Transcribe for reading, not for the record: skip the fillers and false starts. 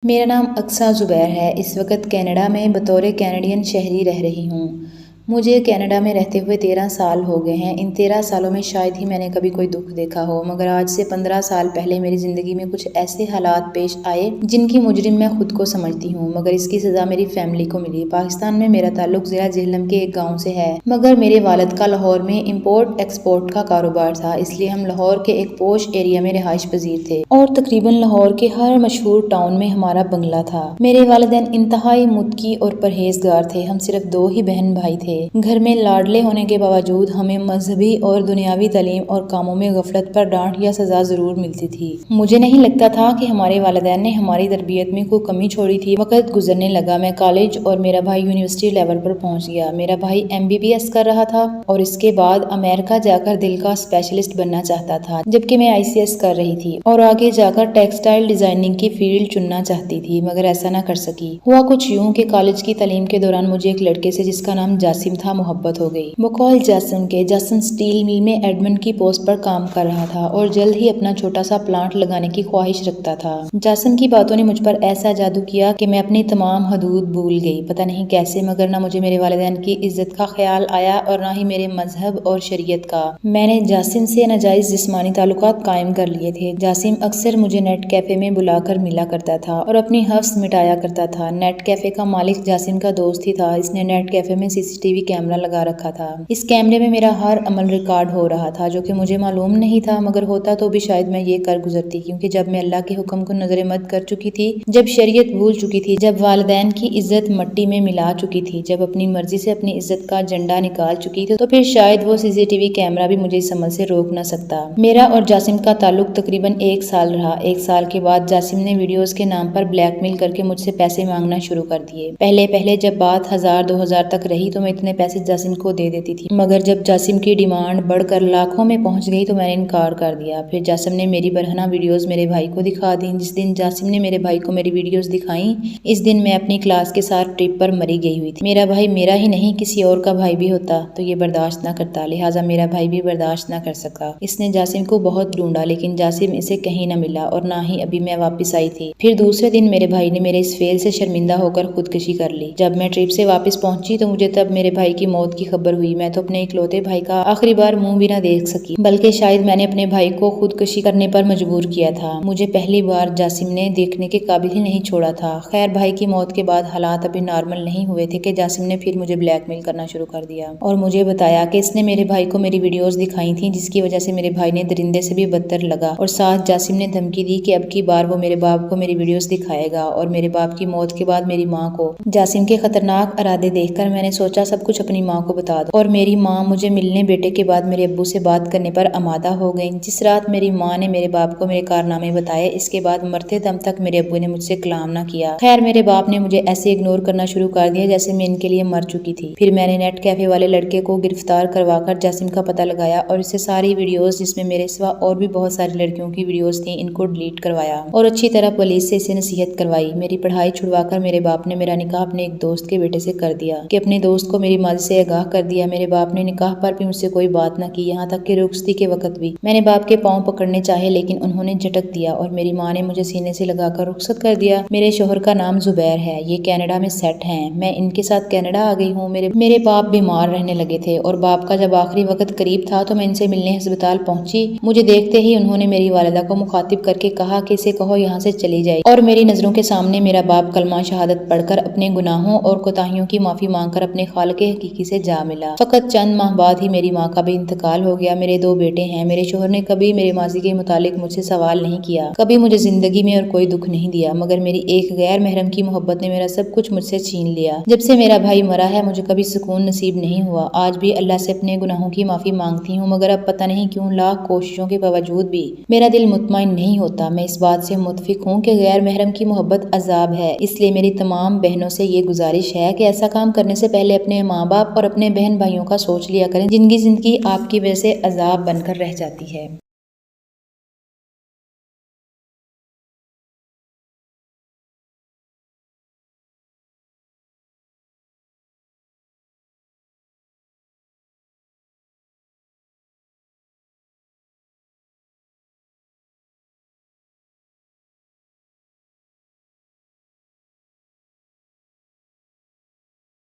میرا نام اقصیٰ زبیر ہے۔ اس وقت کینیڈا میں بطور کینیڈین شہری رہ رہی ہوں۔ مجھے کینیڈا میں رہتے ہوئے 13 سال ہو گئے ہیں۔ ان 13 سالوں میں شاید ہی میں نے کبھی کوئی دکھ دیکھا ہو، مگر آج سے 15 سال پہلے میری زندگی میں کچھ ایسے حالات پیش آئے جن کی مجرم میں خود کو سمجھتی ہوں، مگر اس کی سزا میری فیملی کو ملی۔ پاکستان میں میرا تعلق ضلع جہلم کے ایک گاؤں سے ہے، مگر میرے والد کا لاہور میں امپورٹ ایکسپورٹ کا کاروبار تھا، اس لیے ہم لاہور کے ایک پوش ایریا میں رہائش پذیر تھے اور تقریباً لاہور کے ہر مشہور ٹاؤن میں ہمارا بنگلہ تھا۔ میرے والدین انتہائی متقی اور پرہیزگار تھے۔ ہم صرف 2 ہی بہن بھائی تھے۔ گھر میں لاڈلے ہونے کے باوجود ہمیں مذہبی اور دنیاوی تعلیم اور کاموں میں غفلت پر ڈانٹ یا سزا ضرور ملتی تھی۔ مجھے نہیں لگتا تھا کہ ہمارے والدین نے ہماری تربیت میں کوئی کمی چھوڑی تھی۔ وقت گزرنے لگا، میں کالج اور میرا بھائی یونیورسٹی لیول پر پہنچ گیا۔ میرا بھائی MBBS کر رہا تھا اور اس کے بعد امریکہ جا کر دل کا اسپیشلسٹ بننا چاہتا تھا، جبکہ میں ICS کر رہی تھی اور آگے جا کر ٹیکسٹائل ڈیزائننگ کی فیلڈ چننا چاہتی تھی، مگر ایسا نہ کر سکی۔ ہوا کچھ یوں کہ کالج کی تعلیم کے دوران مجھے ایک لڑکے سے جس کا نام جاسم تھا محبت ہو گئی۔ بقول جاسم کے، جاسم اسٹیل مل میں ایڈمن کی پوسٹ پر کام کر رہا تھا اور جلد ہی اپنا چھوٹا سا پلانٹ لگانے کی خواہش رکھتا تھا۔ جاسم کی باتوں نے مجھ پر ایسا جادو کیا کہ میں اپنی تمام حدود بھول گئی، پتہ نہیں کیسے، مگر نہ مجھے میرے والدین کی عزت کا خیال آیا اور نہ ہی میرے مذہب اور شریعت کا۔ میں نے جاسم سے ناجائز جسمانی تعلقات قائم کر لیے تھے۔ جاسم اکثر مجھے نیٹ کیفے میں بلا کر ملا کرتا تھا اور اپنی حوث مٹایا کرتا تھا۔ نیٹ کیفے کا مالک جاسم کا دوست ہی تھا۔ اس نے نیٹ کیفے میں CCTV کیمرہ لگا رکھا تھا۔ اس کیمرے میں میرا ہر عمل ریکارڈ ہو رہا تھا، جو کہ مجھے معلوم نہیں تھا، مگر ہوتا تو بھی شاید میں یہ کر گزرتی، کیونکہ جب میں اللہ کے حکم کو نظر مد کر چکی تھی، جب شریعت بھول چکی تھی، جب والدین کی عزت مٹی میں ملا چکی تھی، جب اپنی مرضی سے اپنی عزت کا جھنڈا نکال چکی تھی، تو پھر شاید وہ CCTV کیمرہ بھی مجھے اس عمل سے روک نہ سکتا۔ میرا اور جاسم کا تعلق تقریباً 1 سال رہا۔ 1 سال کے بعد جاسم نے ویڈیوز کے نام پر بلیک میل کر کے مجھ سے پیسے مانگنا شروع کر دیے۔ پہلے جب بات 1000-2000 تک رہی تو میں اتنے پیسے جاسم کو دے دیتی تھی، مگر جب جاسم کی ڈیمانڈ بڑھ کر لاکھوں میں پہنچ گئی تو میں نے انکار کر دیا۔ پھر جاسم نے میری برہنہ ویڈیوز میرے بھائی کو دکھا دیں۔ جس دن جاسم نے میرے بھائی کو میری ویڈیوز دکھائیں، اس دن میں اپنی کلاس کے ساتھ ٹرپ پر مری گئی ہوئی تھی۔ میرا بھائی میرا ہی نہیں کسی اور کا بھائی بھی ہوتا تو یہ برداشت نہ کرتا، لہٰذا میرا بھائی بھی برداشت نہ کر سکا۔ اس نے جاسم کو بہت ڈھونڈا، لیکن جاسم اسے کہیں نہ ملا اور نہ ہی ابھی میں واپس آئی تھی۔ پھر دوسرے دن میرے بھائی نے میرے اس فعل سے شرمندہ ہو کر خودکشی کر لی۔ جب میں ٹرپ سے واپس پہنچی تو مجھے تب میرے بھائی کی موت کی خبر ہوئی۔ میں تو اپنے اکلوتے بھائی کا آخری بار منہ بھی نہ دیکھ سکی، بلکہ شاید میں نے اپنے بھائی کو خودکشی کرنے پر مجبور کیا تھا۔ مجھے پہلی بار جاسم نے دیکھنے کے قابل ہی نہیں چھوڑا تھا۔ خیر، بھائی کی موت کے بعد حالات ابھی نارمل نہیں ہوئے تھے کہ جاسم نے پھر مجھے بلیک میل کرنا شروع کر دیا اور مجھے بتایا کہ اس نے میرے بھائی کو میری ویڈیوز دکھائی تھیں، جس کی وجہ سے میرے بھائی نے درندے سے بھی بدتر لگا، اور ساتھ جاسم نے دھمکی دی کہ اب کی بار وہ میرے باپ کو میری ویڈیوز دکھائے گا اور میرے باپ کی موت کے بعد میری ماں کو۔ جاسم کے خطرناک ارادے دیکھ کر میں نے سوچا سب کچھ اپنی ماں کو بتا دو، اور میری ماں مجھے ملنے بیٹے کے بعد میرے ابو سے بات کرنے پر آمادہ ہو گئی۔ جس رات میری ماں نے میرے باپ کو میرے کارنامے بتائے، اس کے بعد مرتے دم تک میرے ابو نے مجھ سے کلام نہ کیا۔ خیر، میرے باپ نے مجھے ایسے اگنور کرنا شروع کر دیا جیسے میں ان کے لیے مر چکی تھی۔ پھر میں نے نیٹ کیفے والے لڑکے کو گرفتار کروا کر جاسم کا پتہ لگایا اور اسے ساری ویڈیوز، جس میں میرے سوا اور بھی بہت ساری لڑکیوں کی ویڈیوز تھیں، ان کو ڈیلیٹ کروایا اور اچھی طرح پولیس سے اسے نصیحت کروائی۔ میری پڑھائی چھڑوا کر میرے باپ نے میرا نکاح اپنے ایک دوست کے بیٹے سے کر دیا کہ اپنے دوست کو میری ماضی سے آگاہ کر دیا۔ میرے باپ نے نکاح پر بھی مجھ سے کوئی بات نہ کی، یہاں تک کہ رخصتی کے وقت بھی میں نے باپ کے پاؤں پکڑنے چاہے، لیکن انہوں نے جھٹک دیا اور میری ماں نے مجھے سینے سے لگا کر رخصت کر دیا۔ میرے شوہر کا نام زبیر ہے، یہ کینیڈا میں سیٹ ہیں، میں ان کے ساتھ کینیڈا آ گئی ہوں۔ میرے باپ بیمار رہنے لگے تھے اور باپ کا جب آخری وقت قریب تھا تو میں ان سے ملنے ہسپتال پہنچی۔ مجھے دیکھتے ہی انہوں نے میری والدہ کو مخاطب کر کے کہا کہ اسے کہو یہاں سے چلی جائے، اور میری نظروں کے سامنے میرا باپ کلمہ شہادت پڑھ کر اپنے گناہوں اور کوتاہیوں کی معافی مانگ کر اپنے خالق حقیقی سے جا ملا۔ فقط چند ماہ بعد ہی میری ماں کا بھی انتقال ہو گیا۔ میرے 2 بیٹے ہیں۔ میرے شوہر نے کبھی میرے ماضی کے متعلق مجھ سے سوال نہیں کیا، کبھی مجھے زندگی میں اور کوئی دکھ نہیں دیا، مگر میری ایک غیر محرم کی محبت نے میرا سب کچھ مجھ سے چھین لیا۔ جب سے میرا بھائی مرا ہے مجھے کبھی سکون نصیب نہیں ہوا۔ آج بھی اللہ سے اپنے گناہوں کی معافی مانگتی ہوں، مگر اب پتہ نہیں کیوں لاکھ کوششوں کے باوجود بھی میرا دل مطمئن نہیں ہوتا۔ میں اس بات سے متفق ہوں کہ غیر محرم کی محبت عذاب ہے، اس لیے میری تمام بہنوں سے یہ گزارش ہے کہ ایسا کام کرنے سے پہلے اپنے ماں باپ اور اپنے بہن بھائیوں کا سوچ لیا کریں جن کی زندگی آپ کی وجہ سے عذاب بن کر رہ جاتی ہے۔